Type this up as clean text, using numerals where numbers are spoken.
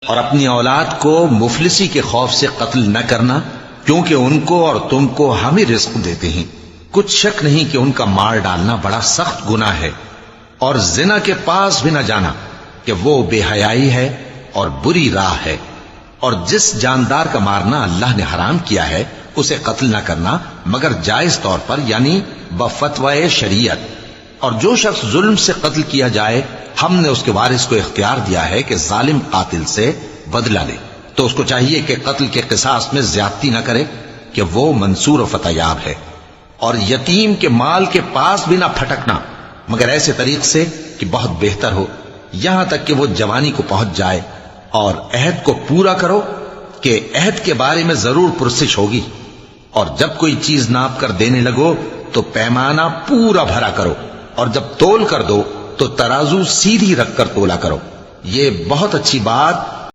اور اپنی اولاد کو مفلسی کے خوف سے قتل نہ کرنا، کیونکہ ان کو اور تم کو ہم ہی رزق دیتے ہیں۔ کچھ شک نہیں کہ ان کا مار ڈالنا بڑا سخت گناہ ہے، اور زنا کے پاس بھی نہ جانا کہ وہ بے حیائی ہے اور بری راہ ہے۔ اور جس جاندار کا مارنا اللہ نے حرام کیا ہے اسے قتل نہ کرنا مگر جائز طور پر، یعنی بفتوائے شریعت۔ اور جو شخص ظلم سے قتل کیا جائے، ہم نے اس کے وارث کو اختیار دیا ہے کہ ظالم قاتل سے بدلہ لے، تو اس کو چاہیے کہ قتل کے قصاص میں زیادتی نہ کرے کہ وہ منصور و فتح یاب ہے۔ اور یتیم کے مال کے پاس بھی نہ پھٹکنا مگر ایسے طریق سے کہ بہت بہتر ہو، یہاں تک کہ وہ جوانی کو پہنچ جائے۔ اور عہد کو پورا کرو کہ عہد کے بارے میں ضرور پرسش ہوگی۔ اور جب کوئی چیز ناپ کر دینے لگو تو پیمانہ پورا بھرا کرو، اور جب تول کر دو تو ترازو سیدھی رکھ کر تولا کرو۔ یہ بہت اچھی بات